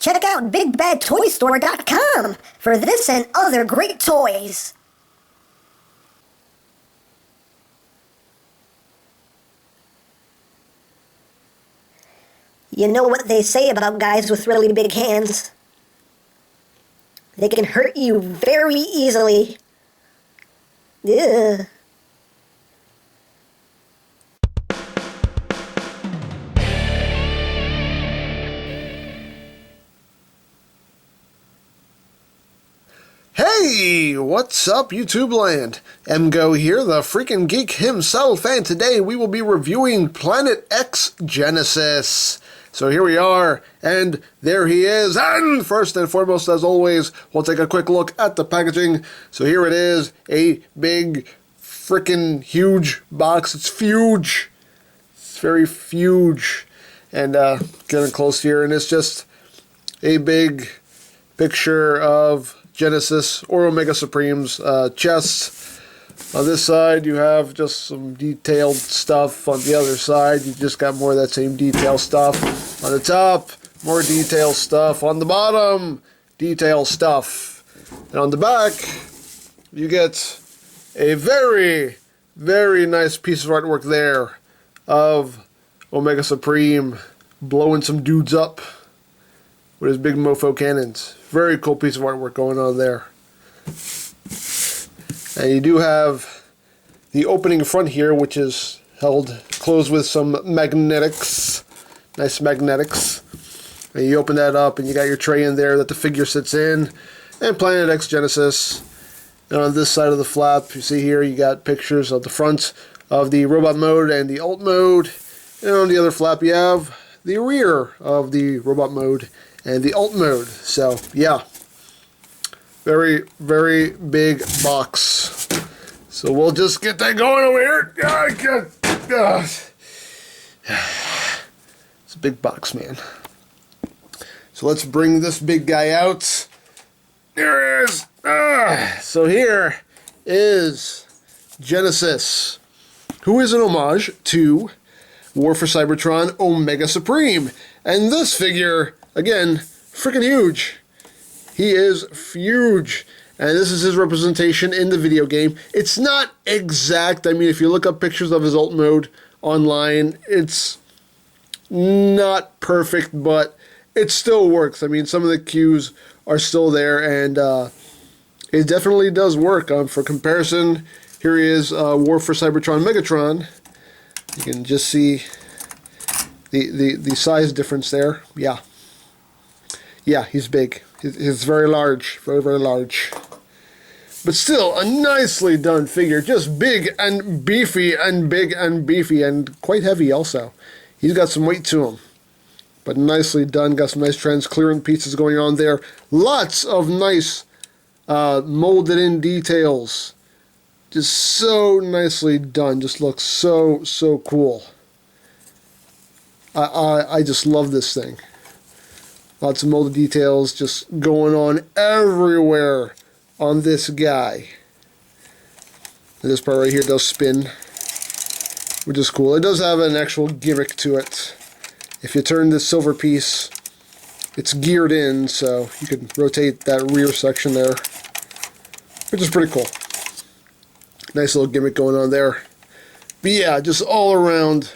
check out BigBadToyStore.com for this and other great toys. You know what they say about guys with really big hands? They can hurt you very easily. Ugh. Hey, what's up YouTube land? EmGo here, the freaking geek himself, and today we will be reviewing Planet X Genesis. So here we are, and there he is, and first and foremost, as always, we'll take a quick look at the packaging. So here it is, a big, freaking huge box. It's huge. It's very huge. And getting close here, and it's just a big picture of Genesis or Omega Supreme's chest. On this side, you have just some detailed stuff. On the other side, you just got more of that same detail stuff. On the top, more detail stuff. On the bottom, detail stuff. And on the back, you get a very, very nice piece of artwork there of Omega Supreme blowing some dudes up with his big mofo cannons. Very cool piece of artwork going on there. And you do have the opening front here, which is held closed with some magnetics. Nice magnetics. And you open that up and you got your tray in there that the figure sits in. And Planet X Genesis. And on this side of the flap, you see here, you got pictures of the front of the robot mode and the alt mode. And on the other flap, you have the rear of the robot mode and the alt mode. So, yeah. Very, very big box. So we'll just get that going over here. It's a big box, man. So let's bring this big guy out. There it is. So here is Genesis, who is an homage to War for Cybertron Omega Supreme. And this figure, again, freaking huge. He is huge, and this is his representation in the video game. It's not exact. I mean, if you look up pictures of his alt mode online, it's not perfect, but it still works. I mean, some of the cues are still there, and it definitely does work. For comparison, here he is, War for Cybertron Megatron. You can just see the size difference there. Yeah. Yeah, he's big. He's very large. Very, very large. But still, a nicely done figure. Just big and beefy and big and beefy and quite heavy also. He's got some weight to him. But nicely done. Got some nice transclearance pieces going on there. Lots of nice molded in details. Just so nicely done. Just looks so, so cool. I just love this thing. Lots of molded details just going on everywhere on this guy. And this part right here does spin, which is cool. It does have an actual gimmick to it. If you turn this silver piece, it's geared in, so you can rotate that rear section there, which is pretty cool. Nice little gimmick going on there. But yeah, just all around,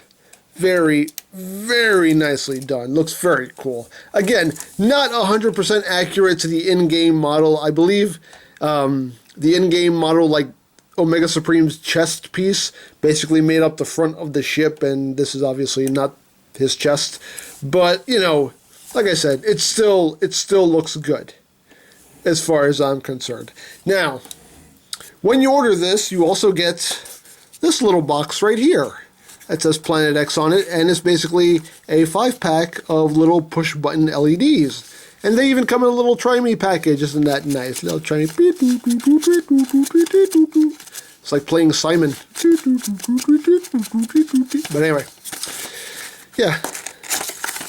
very, very nicely done. Looks very cool. Again, not 100% accurate to the in-game model. I believe the in-game model, like Omega Supreme's chest piece, basically made up the front of the ship, and this is obviously not his chest. But, you know, like I said, it still looks good as far as I'm concerned. Now, when you order this, you also get this little box right here. It says Planet X on it, and it's basically a 5-pack of little push-button LEDs. And they even come in a little Try-Me package. Isn't that nice? Little Try-Me. It's like playing Simon. But anyway. Yeah.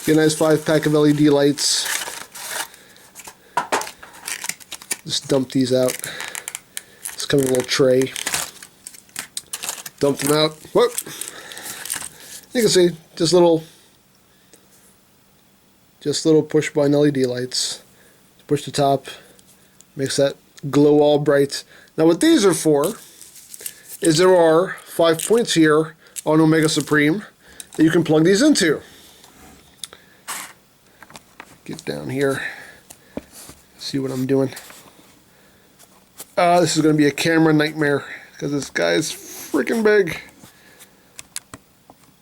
Get a nice 5-pack of LED lights. Just dump these out. It's come in a little tray. Dump them out. Whoop. You can see just little Just little push button LED lights. Push the top, makes that glow all bright. Now what these are for is there are 5 points here on Omega Supreme that you can plug these into. Get down here, see what I'm doing. This is going to be a camera nightmare because this guy is freaking big.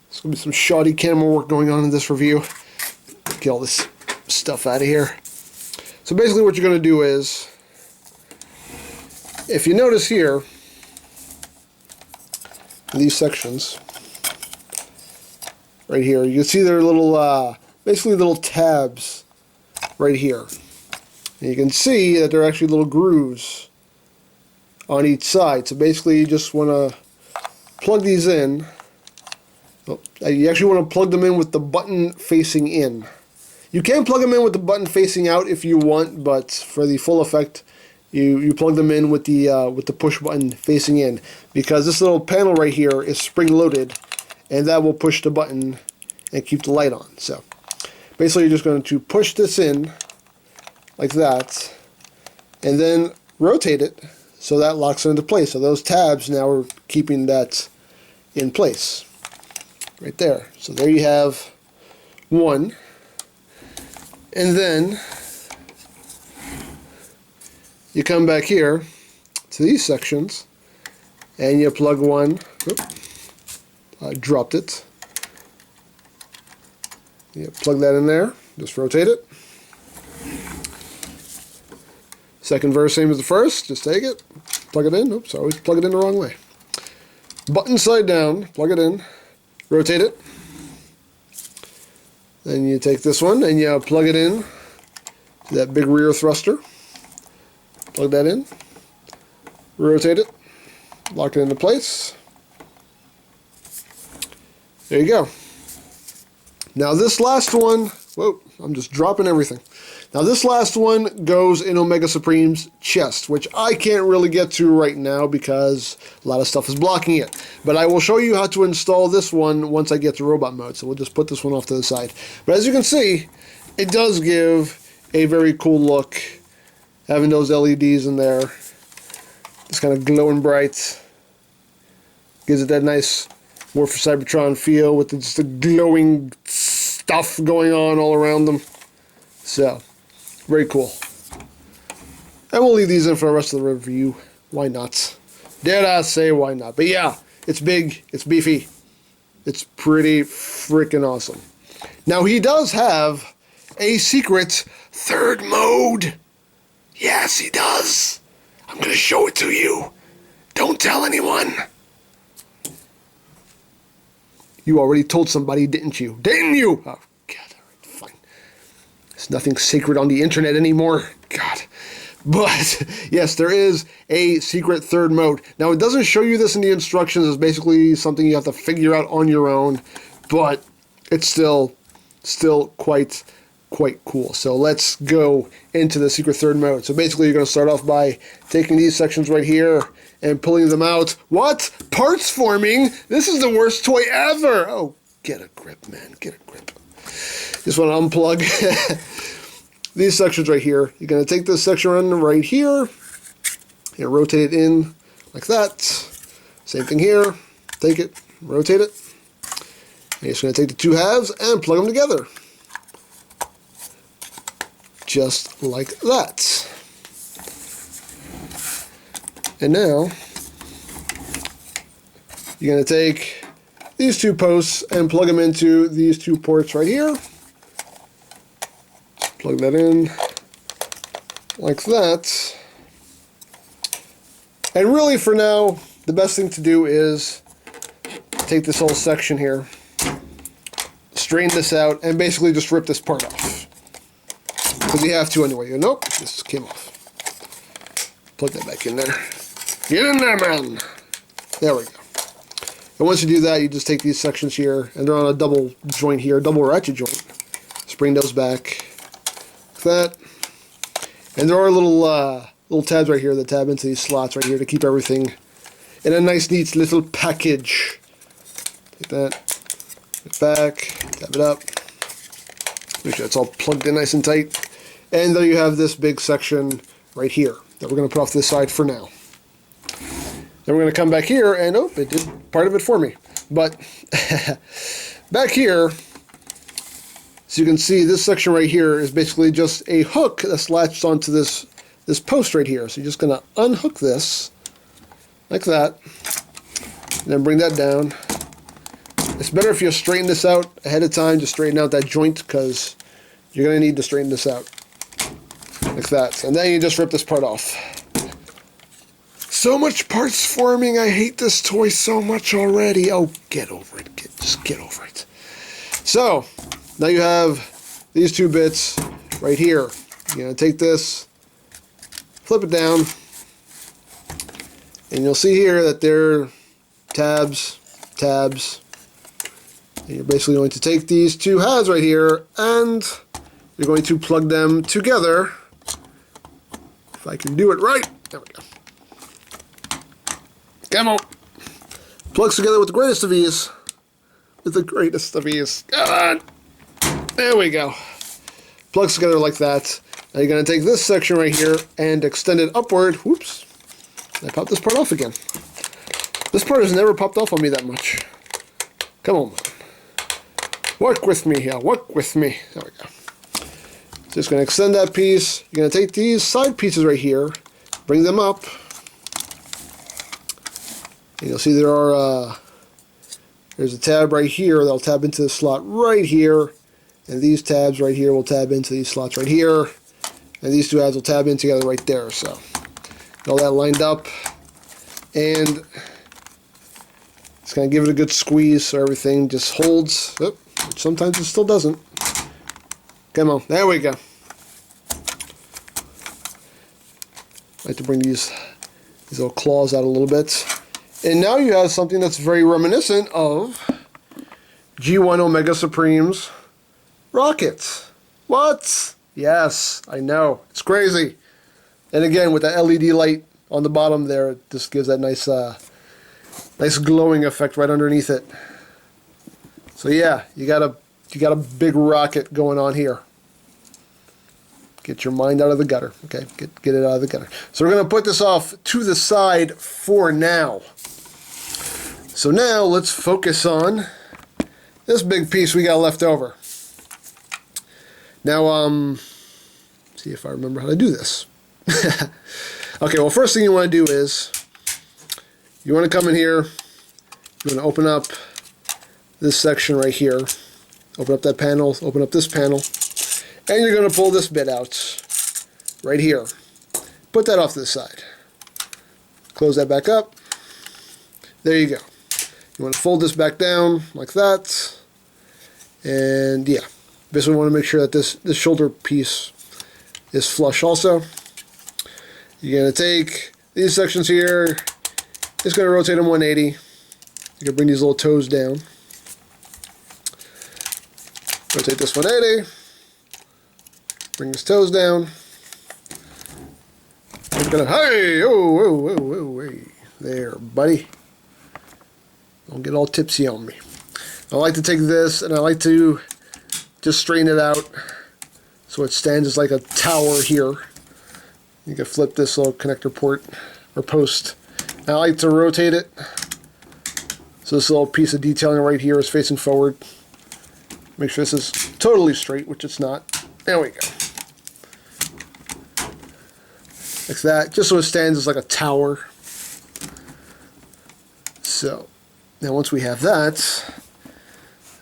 There's going to be some shoddy camera work going on in this review. Get all this stuff out of here. So basically what you're going to do is, if you notice here, in these sections, right here, you can see there are little, basically little tabs right here. And you can see that there are actually little grooves on each side. So basically you just want to plug these in. You actually want to plug them in with the button facing in. You can plug them in with the button facing out if you want, but for the full effect, you plug them in with the push button facing in, because this little panel right here is spring-loaded, and that will push the button and keep the light on. So basically, you're just going to push this in like that, and then rotate it so that locks it into place. So those tabs now are keeping that in place right there. So there you have one. And then you come back here to these sections and you plug one. I dropped it. You plug that in there, just rotate it. Second verse, same as the first, just take it, plug it in. Oops, I always plug it in the wrong way. Button side down, plug it in, rotate it. Then you take this one and you plug it in to that big rear thruster. Plug that in, rotate it, lock it into place. There you go. Now this last one, whoa, I'm just dropping everything. Now this last one goes in Omega Supreme's chest, which I can't really get to right now because a lot of stuff is blocking it. But I will show you how to install this one once I get to robot mode, so we'll just put this one off to the side. But as you can see, it does give a very cool look, having those LEDs in there. It's kind of glowing bright. Gives it that nice War for Cybertron feel with just the glowing stuff going on all around them. So, very cool. And we'll leave these in for the rest of the review. Why not? Dare I say why not? But yeah, it's big, it's beefy. It's pretty freaking awesome. Now he does have a secret third mode. Yes, he does. I'm going to show it to you. Don't tell anyone. You already told somebody, didn't you? Didn't you? Oh, God, fine. There's nothing sacred on the internet anymore. God. But, yes, there is a secret third mode. Now, it doesn't show you this in the instructions. It's basically something you have to figure out on your own. But it's still quite cool. So let's go into the secret third mode. So basically, you're going to start off by taking these sections right here and pulling them out. What? Parts forming? This is the worst toy ever. Oh, get a grip, man. Get a grip. Just want to unplug these sections right here. You're going to take this section right here and rotate it in like that. Same thing here. Take it, rotate it. And you're just going to take the two halves and plug them together. Just like that. And now, you're going to take these two posts and plug them into these two ports right here. Plug that in like that. And really for now, the best thing to do is take this whole section here, straighten this out, and basically just rip this part off. Because you have to anyway. Nope, this came off. Plug that back in there. Get in there, man! There we go. And once you do that, you just take these sections here, and they're on a double joint here, double ratchet joint. Spring those back. Like that. And there are little tabs right here that tab into these slots right here to keep everything in a nice, neat little package. Take that, put it back, tab it up. Make sure it's all plugged in nice and tight. And then you have this big section right here that we're going to put off to the side for now. Then we're going to come back here, and oh, it did part of it for me. But back here, so you can see this section right here is basically just a hook that's latched onto this post right here. So you're just going to unhook this like that, and then bring that down. It's better if you straighten this out ahead of time, just straighten out that joint, because you're going to need to straighten this out like that. And then you just rip this part off. So much parts forming. I hate this toy so much already. Oh, get over it. Just get over it. So, now you have these two bits right here. You're going to take this, flip it down, and you'll see here that there are tabs. And you're basically going to take these two halves right here, and you're going to plug them together. If I can do it right. There we go. Come on. Plugs together with the greatest of ease. With the greatest of ease. Come on. There we go. Plugs together like that. Now you're going to take this section right here and extend it upward. Whoops. I popped this part off again. This part has never popped off on me that much. Come on. Work with me here. Work with me. There we go. Just going to extend that piece. You're going to take these side pieces right here. Bring them up. And you'll see there's a tab right here that'll tab into the slot right here, and these tabs right here will tab into these slots right here, and these two tabs will tab in together right there. So get all that lined up, and it's going to give it a good squeeze so everything just holds. Oh, which sometimes it still doesn't. Come on, there we go. I like to bring these little claws out a little bit. And now you have something that's very reminiscent of G1 Omega Supreme's rockets. What? Yes, I know. It's crazy. And again, with the LED light on the bottom there, it just gives that nice glowing effect right underneath it. So yeah, you got a big rocket going on here. Get your mind out of the gutter. Okay, get it out of the gutter. So we're going to put this off to the side for now. So now let's focus on this big piece we got left over. Now, see if I remember how to do this. Okay, well, first thing you want to do is you want to come in here. You want to open up this section right here. Open up that panel. Open up this panel. And you're going to pull this bit out right here. Put that off to the side. Close that back up. There you go. You want to fold this back down like that. And yeah, basically want to make sure that this shoulder piece is flush also. You're going to take these sections here. Just going to rotate them 180. You're going to bring these little toes down. Rotate this 180. Bring his toes down. I'm gonna, hey, hey, there, buddy. Don't get all tipsy on me. I like to take this and I like to just straighten it out so it stands as like a tower here. You can flip this little connector port or post. And I like to rotate it so this little piece of detailing right here is facing forward. Make sure this is totally straight, which it's not. There we go. Like that, just so it stands as like a tower. So, now once we have that,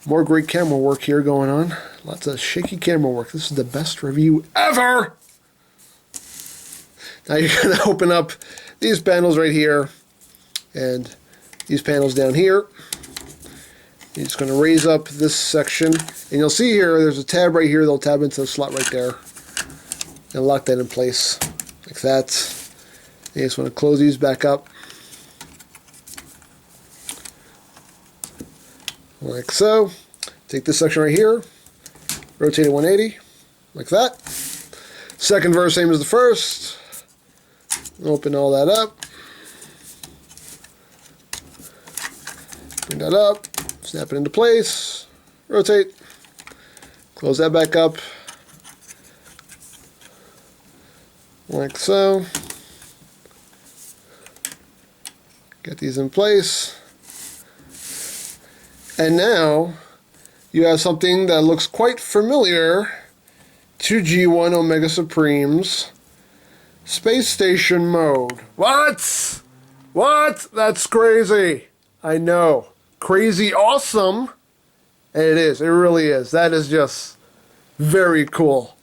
more great camera work here going on. Lots of shaky camera work. This is the best review ever! Now you're going to open up these panels right here, and these panels down here. You're just going to raise up this section, and you'll see here, there's a tab right here that'll tab into the slot right there, and lock that in place. Like that. You just want to close these back up. Like so. Take this section right here. Rotate it 180. Like that. Second verse, same as the first. Open all that up. Bring that up. Snap it into place. Rotate. Close that back up. Like so. Get these in place. And now you have something that looks quite familiar to G1 Omega Supreme's Space Station mode. What? What? That's crazy. I know. Crazy awesome. And it is. It really is. That is just very cool.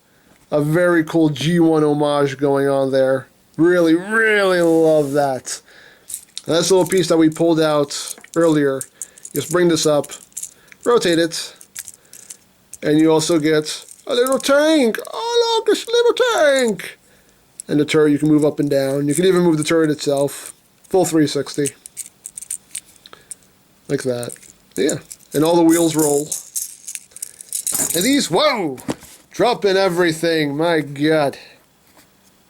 A very cool G1 homage going on there. Really, really love that. And this little piece that we pulled out earlier. Just bring this up. Rotate it. And you also get a little tank. Oh, look, this little tank. And the turret you can move up and down. You can even move the turret itself. Full 360. Like that. Yeah. And all the wheels roll. And these, whoa! Dropping everything. My God.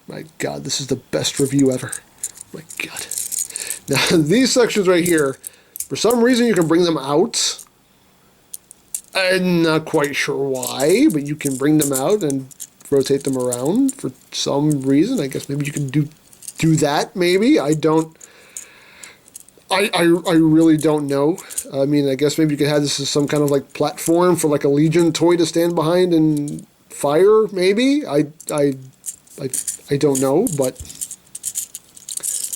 My God, this is the best review ever. My God. Now, these sections right here, for some reason you can bring them out. I'm not quite sure why, but you can bring them out and rotate them around for some reason. I guess maybe you can do that, maybe. I really don't know. I mean, I guess maybe you could have this as some kind of like platform for like a Legion toy to stand behind and fire, maybe. I don't know, but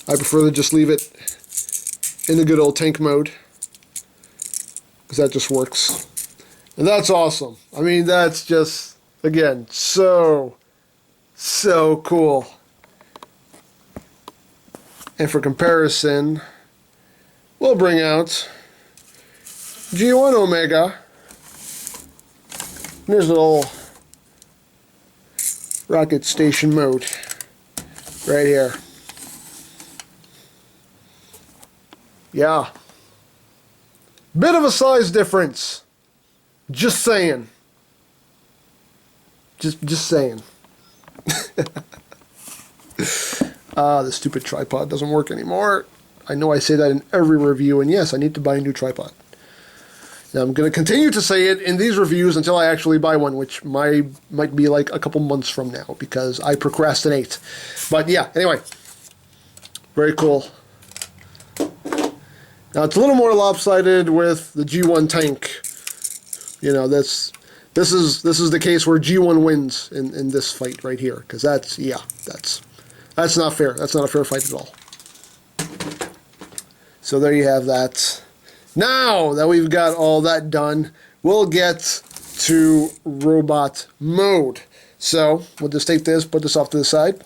I prefer to just leave it in the good old tank mode, because that just works. And that's awesome. I mean, that's just, again, so cool. And for comparison, we'll bring out G1 Omega. There's a little rocket station mode right here. Yeah. Bit of a size difference. Just saying. Just saying. The stupid tripod doesn't work anymore. I know I say that in every review, and yes, I need to buy a new tripod. Now, I'm going to continue to say it in these reviews until I actually buy one, which might be like a couple months from now, because I procrastinate. But yeah, anyway. Very cool. Now, it's a little more lopsided with the G1 tank. You know, this is the case where G1 wins in this fight right here, because that's not fair. That's not a fair fight at all. So there you have that. Now that we've got all that done, we'll get to robot mode. So we'll just take this, put this off to the side.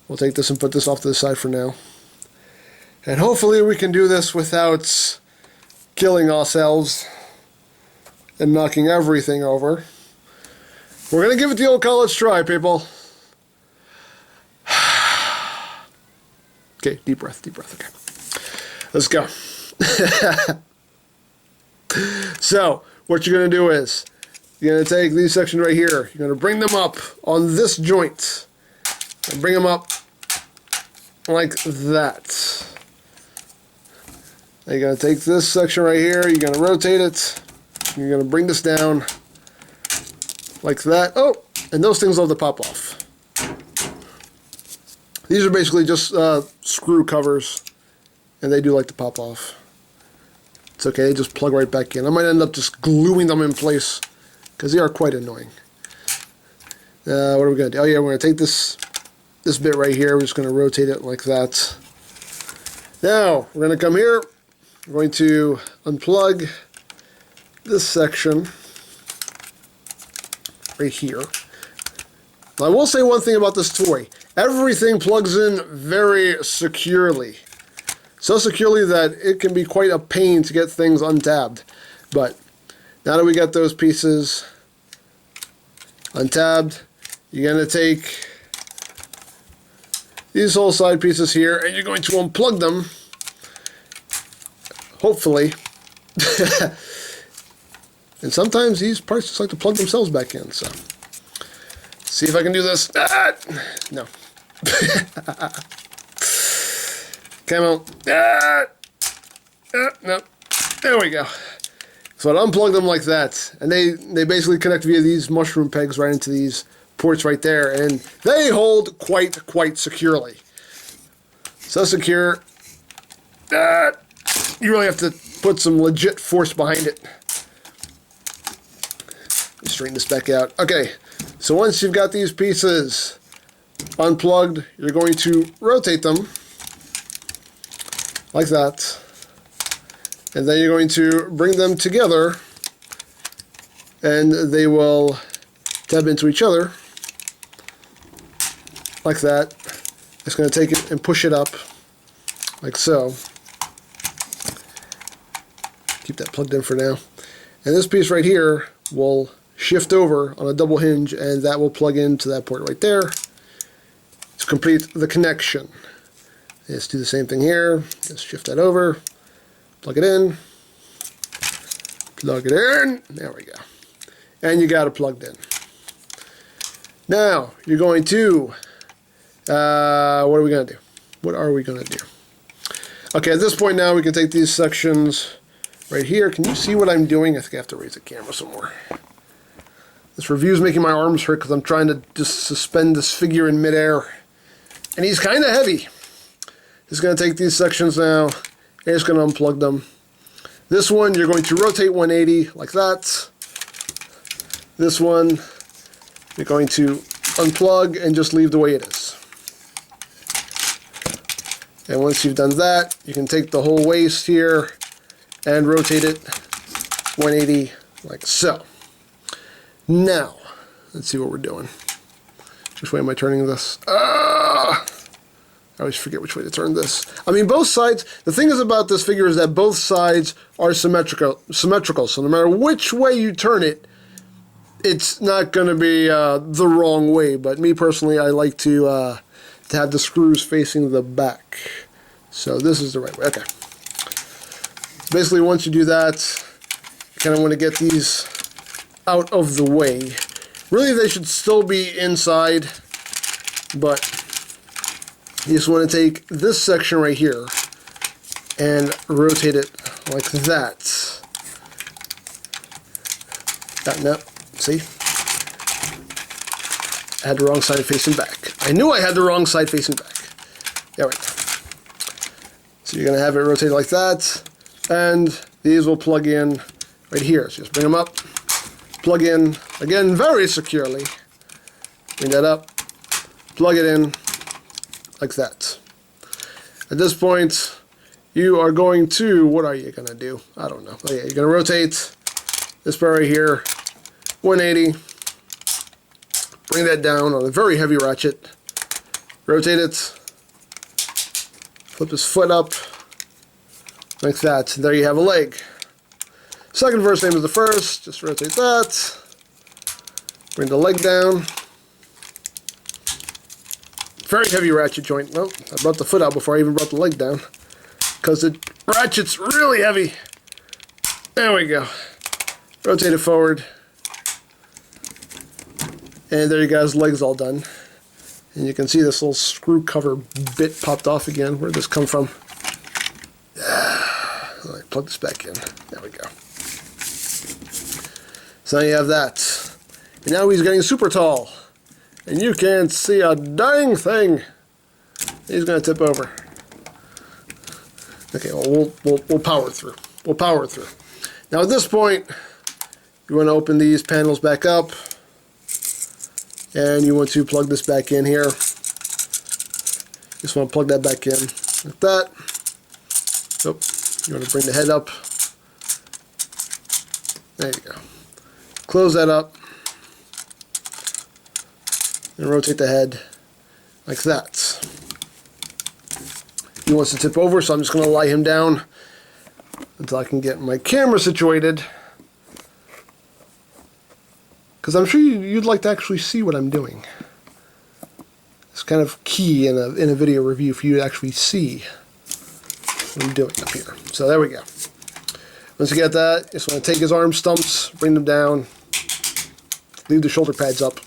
We'll take this and put this off to the side for now. And hopefully we can do this without killing ourselves and knocking everything over. We're going to give it the old college try, people. Okay, deep breath, okay. Let's go. So, what you're going to do is, you're going to take these sections right here, you're going to bring them up on this joint, and bring them up like that. Now you're going to take this section right here, you're going to rotate it, you're going to bring this down like that. Oh, and those things love to pop off. These are basically just screw covers, and they do like to pop off. It's okay, they just plug right back in. I might end up just gluing them in place, because they are quite annoying. What are we going to do? Oh yeah, we're going to take this bit right here, we're just going to rotate it like that. Now, we're going to come here, we're going to unplug this section right here. Now, I will say one thing about this toy. Everything plugs in very securely. So securely that it can be quite a pain to get things untabbed. But now that we got those pieces untabbed, you're going to take these whole side pieces here and you're going to unplug them. Hopefully. And sometimes these parts just like to plug themselves back in. So, see if I can do this. No. Come on. No. There we go. So I'd unplug them like that, and they basically connect via these mushroom pegs right into these ports right there, and they hold quite securely. So secure that you really have to put some legit force behind it. Straighten this back out. Okay, so once you've got these pieces unplugged, you're going to rotate them like that, and then you're going to bring them together, and they will tab into each other like that. It's going to take it and push it up like so. Keep that plugged in for now. And this piece right here will shift over on a double hinge, and that will plug into that port right there to complete the connection. Let's do the same thing here. Just shift that over, plug it in, plug it in. There we go. And you got it plugged in. Now you're going to what are we going to do? What are we going to do? Okay, at this point now we can take these sections right here. Can you see what I'm doing? I think I have to raise the camera some more. This review is making my arms hurt because I'm trying to just suspend this figure in midair. And he's kind of heavy. Just going to take these sections now and just going to unplug them. This one you're going to rotate 180 like that. This one you're going to unplug and just leave the way it is. And once you've done that, you can take the whole waist here and rotate it 180 like so. Now, let's see what we're doing. Which way am I turning this? I always forget which way to turn this. I mean, both sides, the thing is about this figure is that both sides are symmetrical. So no matter which way you turn it, it's not going to be the wrong way. But me personally, I like to have the screws facing the back. So this is the right way. Okay. So basically, once you do that, you kind of want to get these out of the way. Really, they should still be inside, but you just want to take this section right here and rotate it like that. No, see? I had the wrong side facing back. I knew I had the wrong side facing back. There we go. So you're going to have it rotated like that, and these will plug in right here. So just bring them up, plug in, again, very securely. Bring that up, plug it in, like that. At this point, you are going to, what are you going to do? I don't know. Oh yeah, you're going to rotate this part right here, 180. Bring that down on a very heavy ratchet. Rotate it. Flip his foot up, like that. There you have a leg. Second verse, same as the first. Just rotate that. Bring the leg down. Very heavy ratchet joint. Well, I brought the foot out before I even brought the leg down, because the ratchet's really heavy. There we go. Rotate it forward. And there you go, his leg's all done. And you can see this little screw cover bit popped off again. Where'd this come from? All right, plug this back in. There we go. So now you have that. And now he's getting super tall. And you can't see a dang thing. He's going to tip over. Okay, well, we'll power through. We'll power through. Now at this point, you want to open these panels back up. And you want to plug this back in here. Just want to plug that back in like that. Oh, you want to bring the head up. There you go. Close that up. And rotate the head like that. He wants to tip over, so I'm just going to lie him down until I can get my camera situated. Because I'm sure you'd like to actually see what I'm doing. It's kind of key in a video review for you to actually see what I'm doing up here. So there we go. Once you get that, you just want to take his arm stumps, bring them down, leave the shoulder pads up.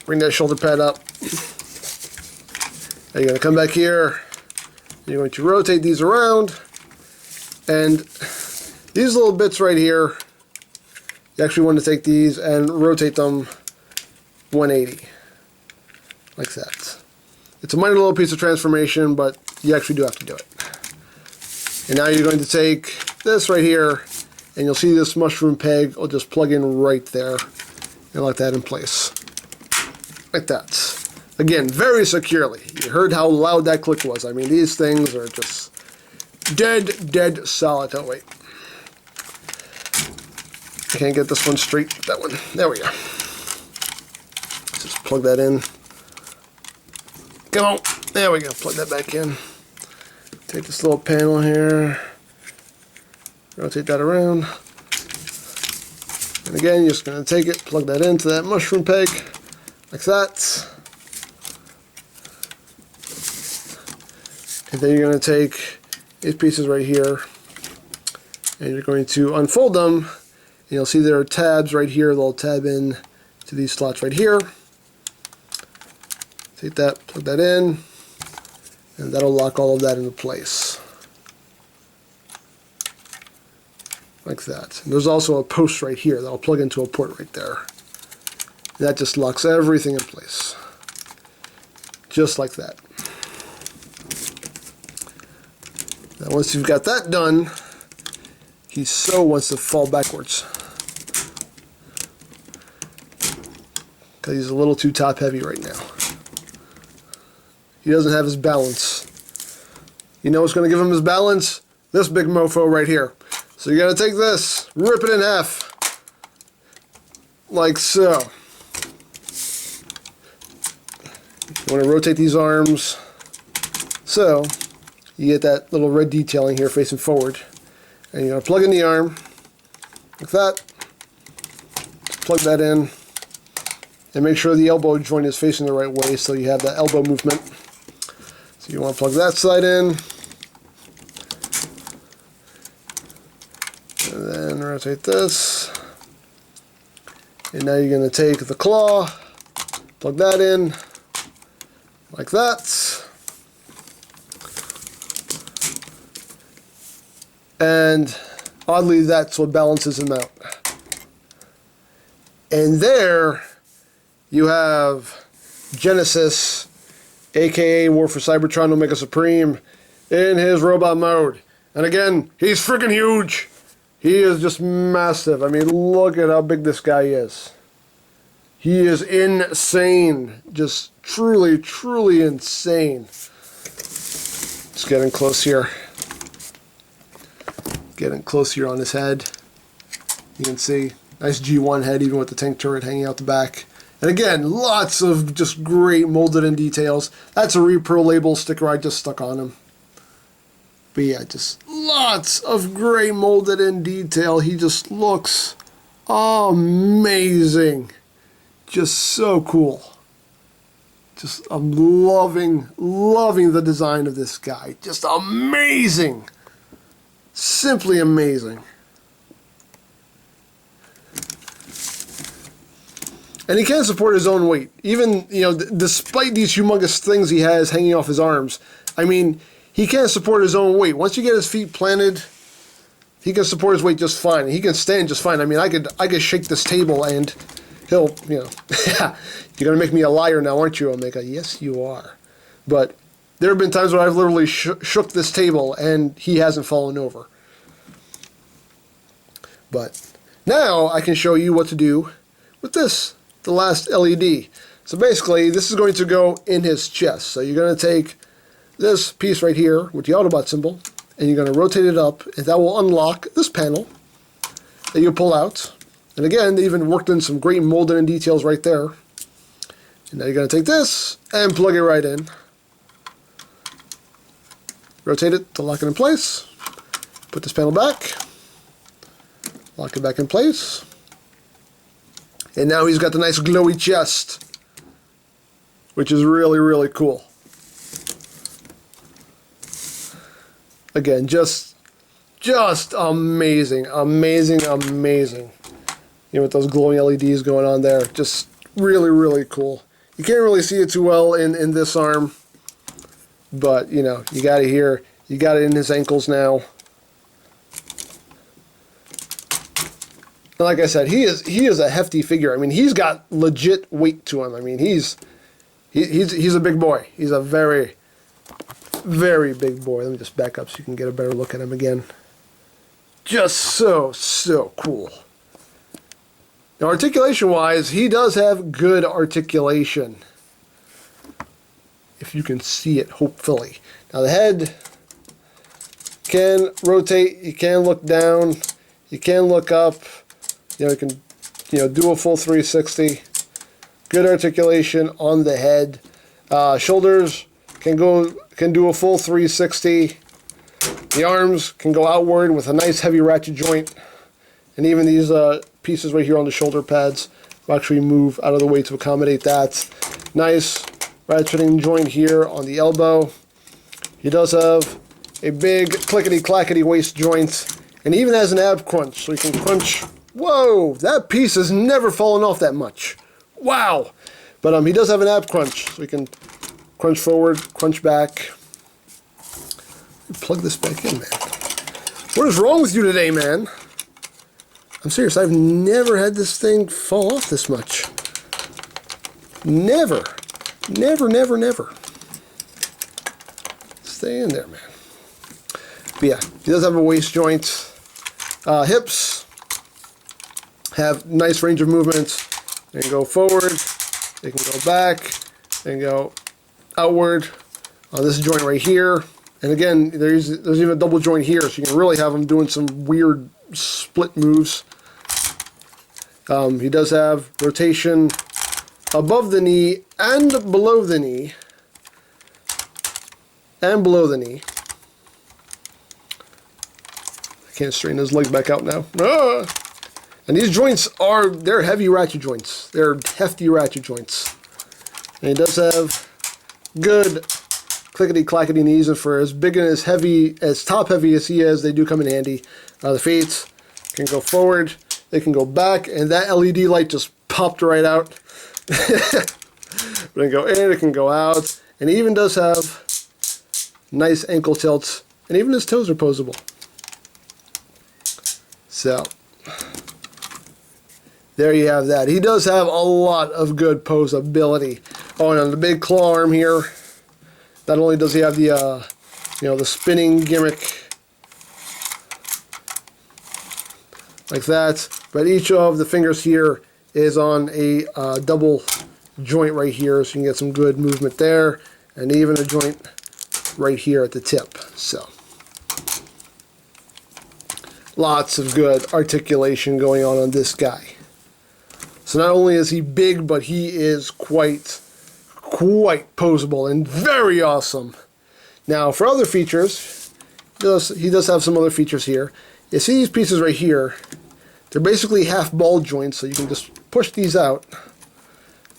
Bring that shoulder pad up. Now you're going to come back here. You're going to rotate these around, and These little bits right here, you actually want to take these and rotate them 180, like that. It's a minor little piece of transformation, but you actually do have to do it. And now you're going to take this right here, and you'll see this mushroom peg will just plug in right there, and lock that in place, like that. Again, very securely. You heard how loud that click was. I mean, these things are just dead solid. Oh, wait. I can't get this one straight. That one. There we go. Just plug that in. Come on. There we go. Plug that back in. Take this little panel here. Rotate that around. And again, you're just going to take it, plug that into that mushroom peg, like that. And then you're going to take these pieces right here, and you're going to unfold them, and you'll see there are tabs right here. They'll tab in to these slots right here. Take that, plug that in, and that'll lock all of that into place. Like that. And there's also a post right here that'll plug into a port right there. That just locks everything in place. Just like that. Now once you've got that done, he so wants to fall backwards, because he's a little too top heavy right now. He doesn't have his balance. You know what's going to give him his balance? This big mofo right here. So you got to take this, rip it in half, like so. You want to rotate these arms so you get that little red detailing here facing forward. And you're going to plug in the arm, like that. Plug that in, and make sure the elbow joint is facing the right way so you have that elbow movement. So you want to plug that side in. And then rotate this. And now you're going to take the claw, plug that in, like that. And oddly, that's what balances him out. And there you have Genesis, aka War for Cybertron Omega Supreme, in his robot mode. And again, he's freaking huge. He is just massive. I mean, look at how big this guy is. He is insane. Just truly insane. Just getting close here. Getting close here on his head. You can see, nice G1 head, even with the tank turret hanging out the back. And again, lots of just great molded in details. That's a Repro label sticker I just stuck on him. But yeah, just lots of great molded in detail. He just looks amazing. Just so cool. Just, I'm loving the design of this guy. Just amazing. Simply amazing. And he can support his own weight. Even, you know, despite these humongous things he has hanging off his arms, I mean, he can support his own weight. Once you get his feet planted, he can support his weight just fine. He can stand just fine. I mean, I could shake this table and he'll, you know, you're going to make me a liar now, aren't you, Omega? Yes, you are. But there have been times where I've literally shook this table and he hasn't fallen over. But now I can show you what to do with this, the last LED. So basically, this is going to go in his chest. So you're going to take this piece right here with the Autobot symbol, and you're going to rotate it up, and that will unlock this panel that you pull out. And again, they even worked in some great molded in details right there. And now you're going to take this and plug it right in. Rotate it to lock it in place. Put this panel back. Lock it back in place. And now he's got the nice glowy chest, which is really cool. Again, just amazing. You know, with those glowing LEDs going on there, just really cool. You can't really see it too well in this arm, but you know, you got it here. You got it in his ankles now. And like I said, he is a hefty figure. I mean, he's got legit weight to him. I mean, he's a big boy. He's a very, very big boy. Let me just back up so you can get a better look at him again. Just so cool. Now, articulation-wise, he does have good articulation. If you can see it, hopefully. Now, the head can rotate. You can look down. You can look up. You can, do a full 360. Good articulation on the head. Shoulders can do a full 360. The arms can go outward with a nice heavy ratchet joint. And even these pieces right here on the shoulder pads will actually move out of the way to accommodate that. Nice ratcheting joint here on the elbow. He does have a big clickety-clackety waist joint. And even has an ab crunch, so you can crunch. Whoa, that piece has never fallen off that much. Wow. But he does have an ab crunch, so you can crunch forward, crunch back. Plug this back in, man. What is wrong with you today, man? I'm serious, I've never had this thing fall off this much. Never. Never. Stay in there, man. But yeah, he does have a waist joint. Hips have nice range of movement. They can go forward, they can go back, they can go outward. This joint right here. And again, there's even a double joint here, so you can really have him doing some weird split moves. He does have rotation above the knee and below the knee. And below the knee. I can't straighten his leg back out now. Ah! And these joints they're heavy ratchet joints. They're hefty ratchet joints. And he does have good clickety-clackety knees, and for as big and as top-heavy as he is, they do come in handy. The feet can go forward, they can go back, and that LED light just popped right out. It can go in, it can go out, and he even does have nice ankle tilts, and even his toes are posable. So, there you have that. He does have a lot of good posability. Oh, and on the big claw arm here, not only does he have the, the spinning gimmick like that, but each of the fingers here is on a double joint right here, so you can get some good movement there, and even a joint right here at the tip. So, lots of good articulation going on this guy. So not only is he big, but he is quite posable and very awesome. Now, for other features, he does have some other features here. You see these pieces right here, they're basically half ball joints, so you can just push these out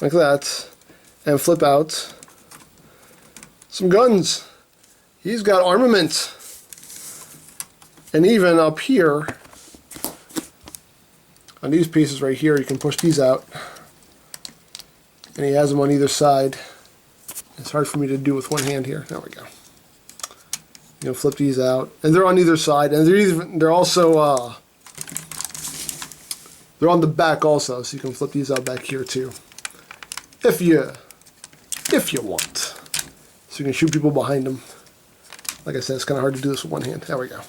like that and flip out. Some guns. He's got armament. And even up here, on these pieces right here, you can push these out. And he has them on either side. It's hard for me to do with one hand here. There we go. You know, flip these out, and they're on either side, and they're also they're on the back also, so you can flip these out back here too, if you want. So you can shoot people behind them. Like I said, it's kind of hard to do this with one hand. There we go.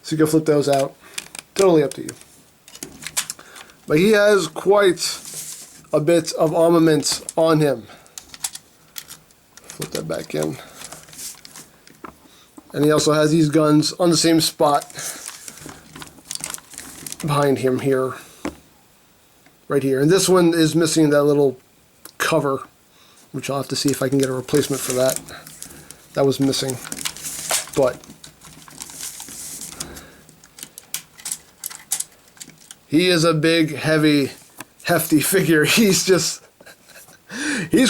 So you can flip those out. Totally up to you. But he has quite a bit of armament on him. Flip that back in. And he also has these guns on the same spot behind him here. Right here. And this one is missing that little cover, which I'll have to see if I can get a replacement for that. That was missing. But he is a big, heavy, hefty figure. He's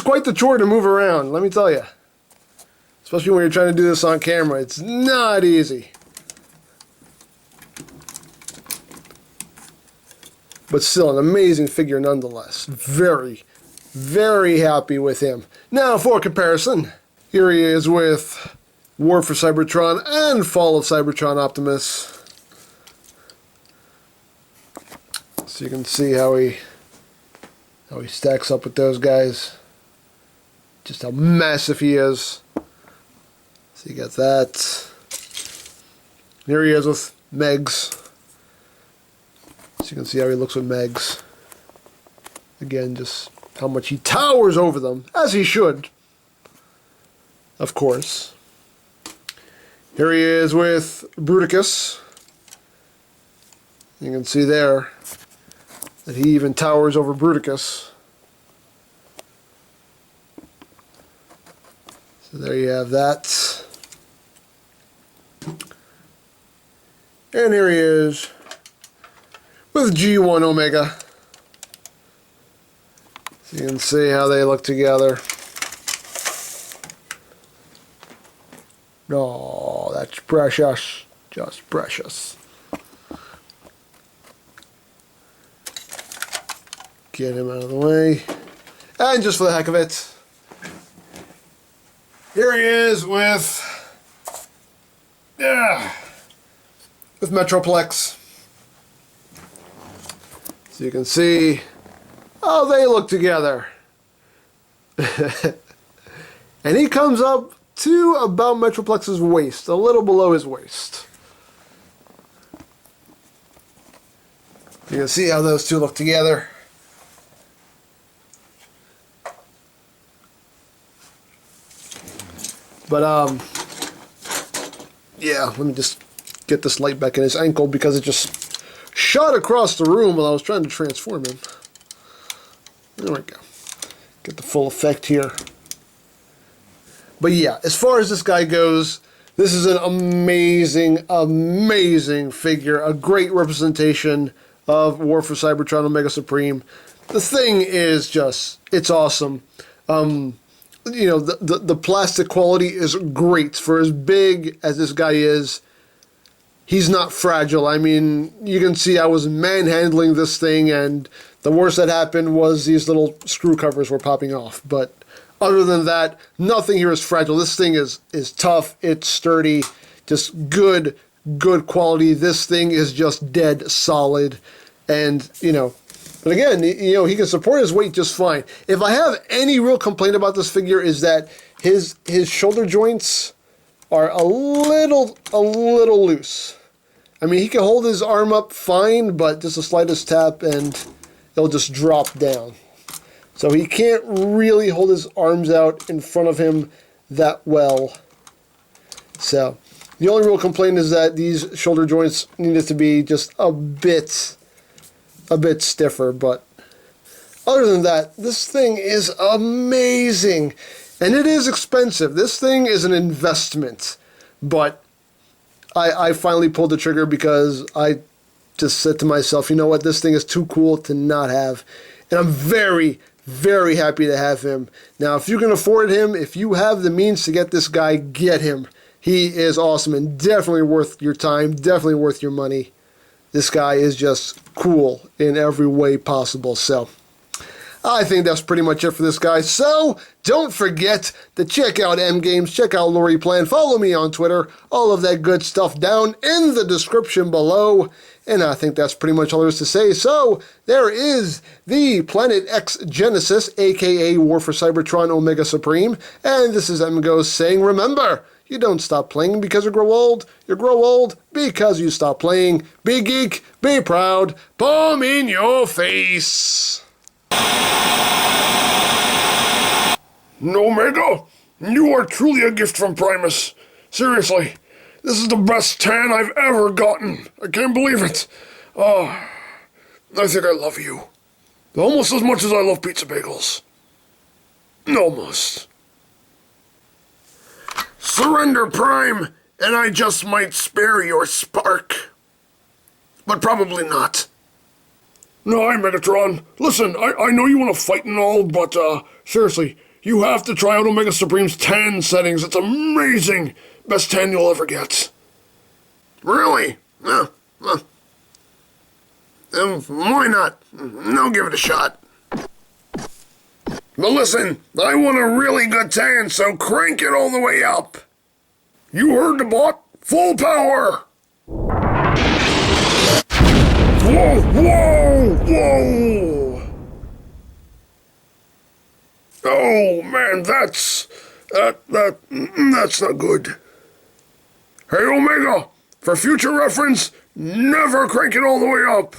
quite the chore to move around, let me tell you. Especially when you're trying to do this on camera. It's not easy. But still an amazing figure nonetheless. Very, very happy with him. Now for comparison, here he is with War for Cybertron and Fall of Cybertron Optimus. So you can see how he stacks up with those guys. Just how massive he is. So you got that. Here he is with Megs. So you can see how he looks with Megs. Again, just how much he towers over them, as he should. Of course. Here he is with Bruticus. You can see there that he even towers over Bruticus. So there you have that. And here he is with G1 Omega. So you can see how they look together. Oh, that's precious. Just precious. Get him out of the way. And just for the heck of it, here he is with Metroplex. So you can see how they look together. And he comes up to about Metroplex's waist, a little below his waist. You can see how those two look together. But, yeah, let me just get this light back in his ankle because it just shot across the room while I was trying to transform him. There we go. Get the full effect here. But yeah, as far as this guy goes, this is an amazing, amazing figure. A great representation of War for Cybertron Omega Supreme. The thing is just, it's awesome. You know, the plastic quality is great. For as big as this guy is, he's not fragile. I mean, you can see I was manhandling this thing, and the worst that happened was these little screw covers were popping off. But other than that, nothing here is fragile. This thing is tough. It's sturdy. Just good quality. This thing is just dead solid. And, you know, but again, you know, he can support his weight just fine. If I have any real complaint about this figure is that his shoulder joints are a little loose. I mean, he can hold his arm up fine, but just the slightest tap and it'll just drop down. So he can't really hold his arms out in front of him that well. So the only real complaint is that these shoulder joints needed to be just a bit stiffer, but other than that, this thing is amazing. And it is expensive. This thing is an investment. But I finally pulled the trigger because I just said to myself, you know what, this thing is too cool to not have. And I'm very, very happy to have him. Now, if you can afford him, if you have the means to get this guy, get him. He is awesome and definitely worth your time, definitely worth your money. This guy is just cool in every way possible. So I think that's pretty much it for this guy. So don't forget to check out EmGames, check out Lori Plan, follow me on Twitter, all of that good stuff down in the description below. And I think that's pretty much all there is to say. So there is the Planet X Genesis, aka War for Cybertron Omega Supreme. And this is EmGo's saying, remember, you don't stop playing because you grow old because you stop playing. Be geek, be proud, palm in your face. Omega, you are truly a gift from Primus. Seriously, this is the best tan I've ever gotten. I can't believe it. I think I love you. Almost as much as I love pizza bagels. Almost. Surrender, Prime, and I just might spare your spark. But probably not. No, hey, Megatron. Listen, I know you want to fight and all, but, seriously, you have to try out Omega Supreme's tan settings. It's amazing. Best tan you'll ever get. Really? Why not? I'll give it a shot. But listen, I want a really good tan, so crank it all the way up. You heard the bot? Full power! Whoa, whoa! Whoa! Oh man, that's not good. Hey Omega, for future reference, never crank it all the way up.